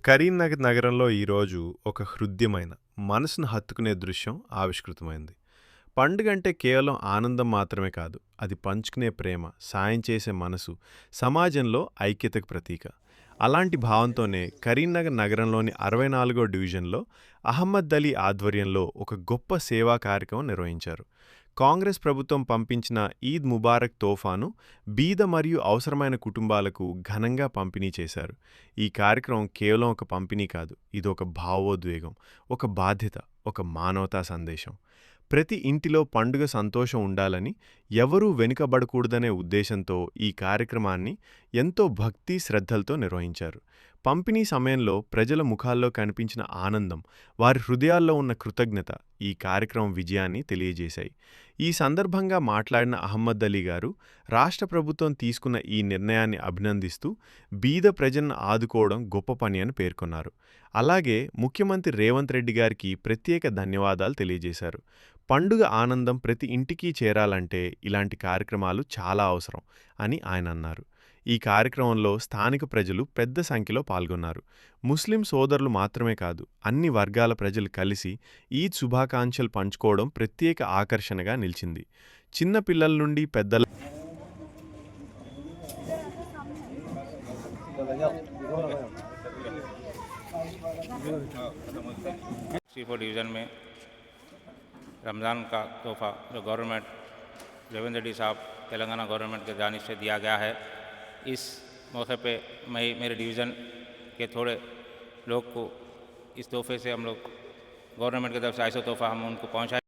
కరీంనగర్ నగరంలో ఈరోజు ఒక హృద్యమైన, మనసును హత్తుకునే దృశ్యం ఆవిష్కృతమైంది. పండుగంటే కేవలం ఆనందం మాత్రమే కాదు, అది పంచుకునే ప్రేమ, సాయం చేసే మనసు, సమాజంలో ఐక్యతకు ప్రతీక. అలాంటి భావంతోనే కరీంనగర్ నగరంలోని 64వ డివిజన్లో అహ్మద్ అలీ ఆధ్వర్యంలో ఒక గొప్ప సేవా కార్యక్రమం నిర్వహించారు. కాంగ్రెస్ ప్రభుత్వం పంపించిన ఈద్ ముబారక్ తోఫాను బీద మరియు అవసరమైన కుటుంబాలకు ఘనంగా పంపిణీ చేశారు. ఈ కార్యక్రమం కేవలం ఒక పంపిణీ కాదు, ఇదొక భావోద్వేగం, ఒక బాధ్యత, ఒక మానవతా సందేశం. ప్రతి ఇంటిలో పండుగ సంతోషం ఉండాలని, ఎవరూ వెనుకబడకూడదనే ఉద్దేశంతో ఈ కార్యక్రమాన్ని ఎంతో భక్తి శ్రద్ధలతో నిర్వహించారు. పంపిణీ సమయంలో ప్రజల ముఖాల్లో కనిపించిన ఆనందం, వారి హృదయాల్లో ఉన్న కృతజ్ఞత ఈ కార్యక్రమం విజయాన్ని తెలియజేశాయి. ఈ సందర్భంగా మాట్లాడిన అహ్మద్ అలీ గారు రాష్ట్ర ప్రభుత్వం తీసుకున్న ఈ నిర్ణయాన్ని అభినందిస్తూ బీద ప్రజలను ఆదుకోవడం గొప్ప పని అని పేర్కొన్నారు. అలాగే ముఖ్యమంత్రి రేవంత్ రెడ్డి గారికి ప్రత్యేక ధన్యవాదాలు తెలియజేశారు. పండుగ ఆనందం ప్రతి ఇంటికి చేరాలంటే ఇలాంటి కార్యక్రమాలు చాలా అవసరం అని ఆయన అన్నారు. ఈ కార్యక్రమంలో స్థానిక ప్రజలు పెద్ద సంఖ్యలో పాల్గొన్నారు. ముస్లిం సోదరులు మాత్రమే కాదు, అన్ని వర్గాల ప్రజలు కలిసి ఈద్ శుభాకాంక్షలు పంచుకోవడం ప్రత్యేక ఆకర్షణగా నిలిచింది. చిన్న పిల్లల నుండి పెద్దల C4 डिवीज़न में रमज़ान का तोहफ़ा जो गवर्नमेंट रेवंत रेड्डी साहब तेलंगाना गवर्नमेंट की जानिब से दिया गया है, इस मौके पे मैं मेरे डिवीज़न के थोड़े लोग को इस तोहफे से हम लोग गवर्नमेंट की तरफ से ऐसा तोहफ़ा हम उनको पहुँचाए।